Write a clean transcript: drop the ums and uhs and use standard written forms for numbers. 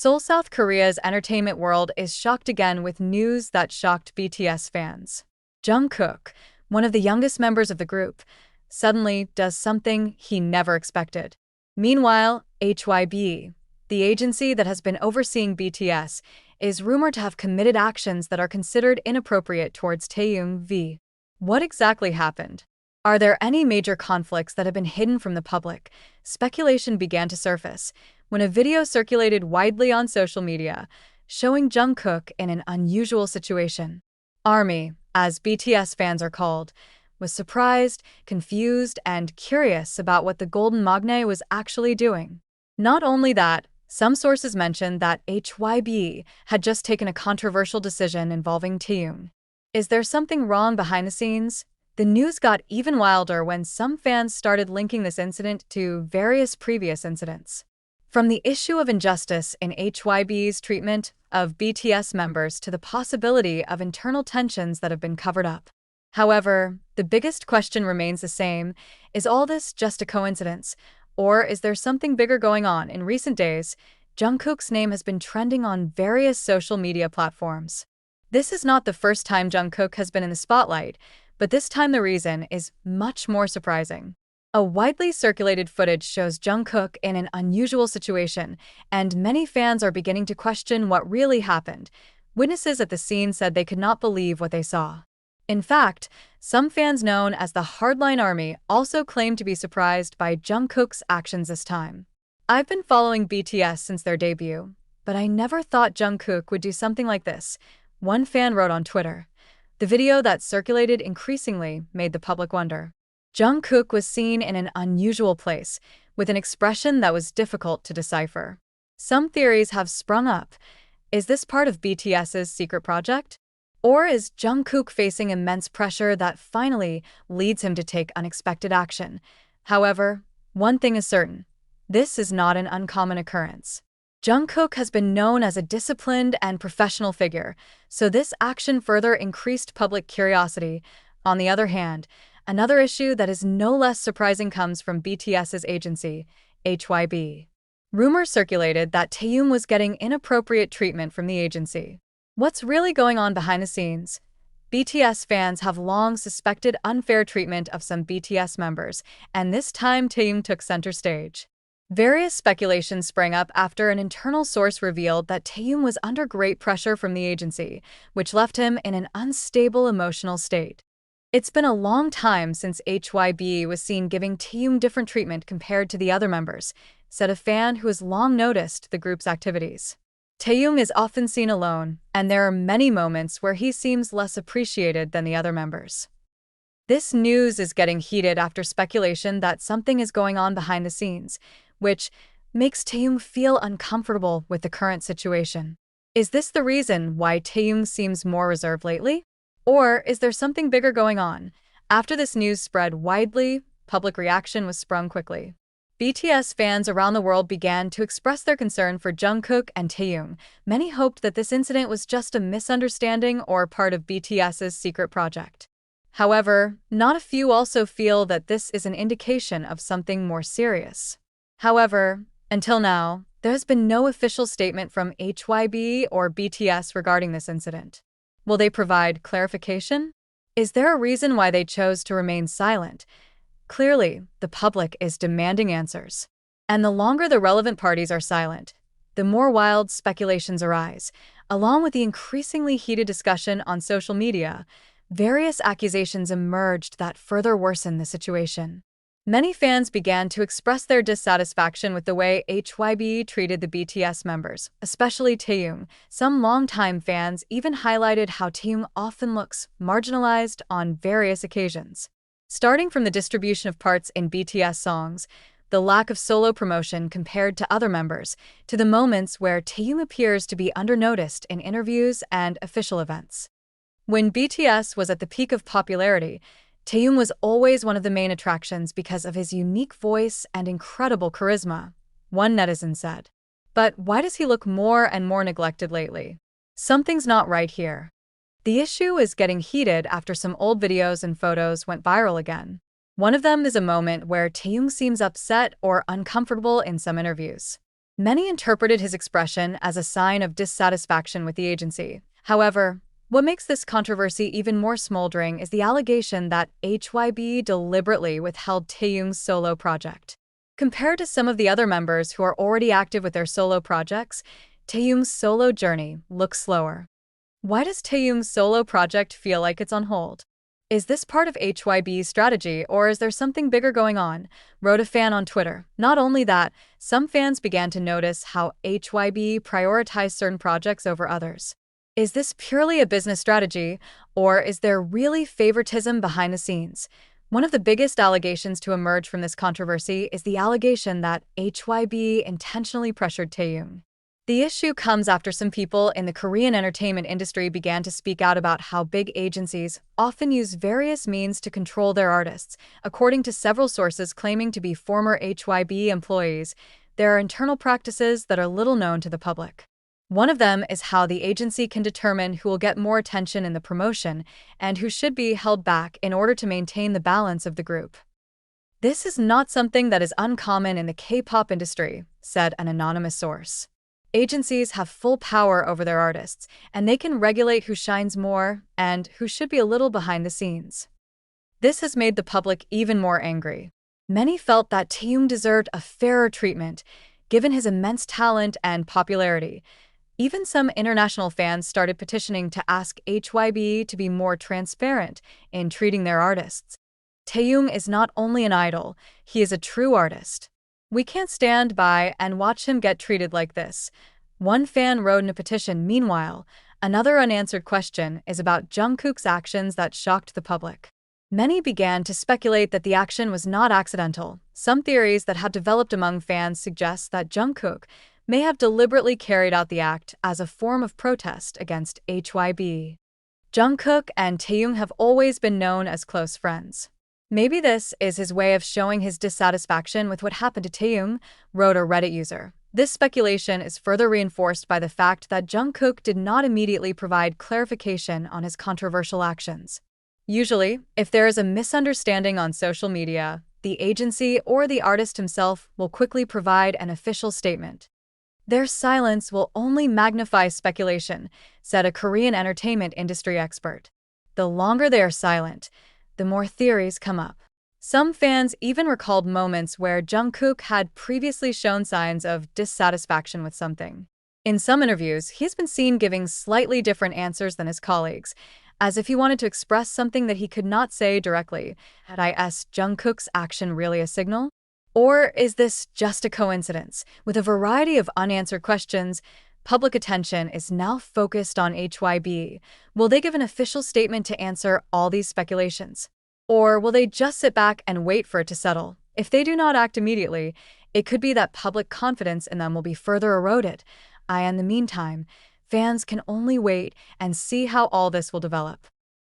Seoul, South Korea's entertainment world is shocked again with news that shocked BTS fans. Jungkook, one of the youngest members of the group, suddenly does something he never expected. Meanwhile, HYBE, the agency that has been overseeing BTS, is rumored to have committed actions that are considered inappropriate towards Taehyung. What exactly happened? Are there any major conflicts that have been hidden from the public? Speculation began to surface when a video circulated widely on social media, showing Jungkook in an unusual situation. ARMY, as BTS fans are called, was surprised, confused, and curious about what the Golden Magne was actually doing. Not only that, some sources mentioned that HYBE had just taken a controversial decision involving Taehyung. Is there something wrong behind the scenes? The news got even wilder when some fans started linking this incident to various previous incidents. From the issue of injustice in HYBE's treatment of BTS members to the possibility of internal tensions that have been covered up. However, the biggest question remains the same: is all this just a coincidence? Or is there something bigger going on? In recent days, Jungkook's name has been trending on various social media platforms. This is not the first time Jungkook has been in the spotlight, but this time the reason is much more surprising. A widely circulated footage shows Jungkook in an unusual situation, and many fans are beginning to question what really happened. Witnesses at the scene said they could not believe what they saw. In fact, some fans known as the Hardline Army also claimed to be surprised by Jungkook's actions this time. I've been following BTS since their debut, but I never thought Jungkook would do something like this, one fan wrote on Twitter. The video that circulated increasingly made the public wonder. Jungkook was seen in an unusual place, with an expression that was difficult to decipher. Some theories have sprung up. Is this part of BTS's secret project? Or is Jungkook facing immense pressure that finally leads him to take unexpected action? However, one thing is certain: this is not an uncommon occurrence. Jungkook has been known as a disciplined and professional figure, so this action further increased public curiosity. On the other hand, another issue that is no less surprising comes from BTS's agency, HYBE. Rumors circulated that Taehyung was getting inappropriate treatment from the agency. What's really going on behind the scenes? BTS fans have long suspected unfair treatment of some BTS members, and this time Taehyung took center stage. Various speculations sprang up after an internal source revealed that Taehyung was under great pressure from the agency, which left him in an unstable emotional state. It's been a long time since HYBE was seen giving Taehyung different treatment compared to the other members, said a fan who has long noticed the group's activities. Taehyung is often seen alone, and there are many moments where he seems less appreciated than the other members. This news is getting heated after speculation that something is going on behind the scenes, which makes Taehyung feel uncomfortable with the current situation. Is this the reason why Taehyung seems more reserved lately? Or is there something bigger going on? After this news spread widely, public reaction was sprung quickly. BTS fans around the world began to express their concern for Jungkook and Taehyung. Many hoped that this incident was just a misunderstanding or part of BTS's secret project. However, not a few also feel that this is an indication of something more serious. However, until now, there has been no official statement from HYBE or BTS regarding this incident. Will they provide clarification? Is there a reason why they chose to remain silent? Clearly, the public is demanding answers. And the longer the relevant parties are silent, the more wild speculations arise. Along with the increasingly heated discussion on social media, various accusations emerged that further worsen the situation. Many fans began to express their dissatisfaction with the way HYBE treated the BTS members, especially Taehyung. Some longtime fans even highlighted how Taehyung often looks marginalized on various occasions. Starting from the distribution of parts in BTS songs, the lack of solo promotion compared to other members, to the moments where Taehyung appears to be undernoticed in interviews and official events. When BTS was at the peak of popularity, Taehyung was always one of the main attractions because of his unique voice and incredible charisma, one netizen said. But why does he look more and more neglected lately? Something's not right here. The issue is getting heated after some old videos and photos went viral again. One of them is a moment where Taehyung seems upset or uncomfortable in some interviews. Many interpreted his expression as a sign of dissatisfaction with the agency. However, what makes this controversy even more smoldering is the allegation that HYBE deliberately withheld Taehyung's solo project. Compared to some of the other members who are already active with their solo projects, Taehyung's solo journey looks slower. Why does Taehyung's solo project feel like it's on hold? Is this part of HYBE's strategy, or is there something bigger going on? Wrote a fan on Twitter. Not only that, some fans began to notice how HYBE prioritized certain projects over others. Is this purely a business strategy, or is there really favoritism behind the scenes? One of the biggest allegations to emerge from this controversy is the allegation that HYBE intentionally pressured Taehyung. The issue comes after some people in the Korean entertainment industry began to speak out about how big agencies often use various means to control their artists. According to several sources claiming to be former HYBE employees, there are internal practices that are little known to the public. One of them is how the agency can determine who will get more attention in the promotion and who should be held back in order to maintain the balance of the group. This is not something that is uncommon in the K-pop industry, said an anonymous source. Agencies have full power over their artists, and they can regulate who shines more and who should be a little behind the scenes. This has made the public even more angry. Many felt that Taehyung deserved a fairer treatment, given his immense talent and popularity. Even some international fans started petitioning to ask HYBE to be more transparent in treating their artists. Taehyung is not only an idol, he is a true artist. We can't stand by and watch him get treated like this. One fan wrote in a petition. Meanwhile, another unanswered question is about Jungkook's actions that shocked the public. Many began to speculate that the action was not accidental. Some theories that have developed among fans suggest that Jungkook may have deliberately carried out the act as a form of protest against HYBE. Jungkook and Taehyung have always been known as close friends. Maybe this is his way of showing his dissatisfaction with what happened to Taehyung, wrote a Reddit user. This speculation is further reinforced by the fact that Jungkook did not immediately provide clarification on his controversial actions. Usually, if there is a misunderstanding on social media, the agency or the artist himself will quickly provide an official statement. Their silence will only magnify speculation, said a Korean entertainment industry expert. The longer they are silent, the more theories come up. Some fans even recalled moments where Jungkook had previously shown signs of dissatisfaction with something. In some interviews, he's been seen giving slightly different answers than his colleagues, as if he wanted to express something that he could not say directly. Is Jungkook's action really a signal? Or is this just a coincidence? With a variety of unanswered questions, public attention is now focused on HYBE. Will they give an official statement to answer all these speculations? Or will they just sit back and wait for it to settle? If they do not act immediately, it could be that public confidence in them will be further eroded. In the meantime, fans can only wait and see how all this will develop.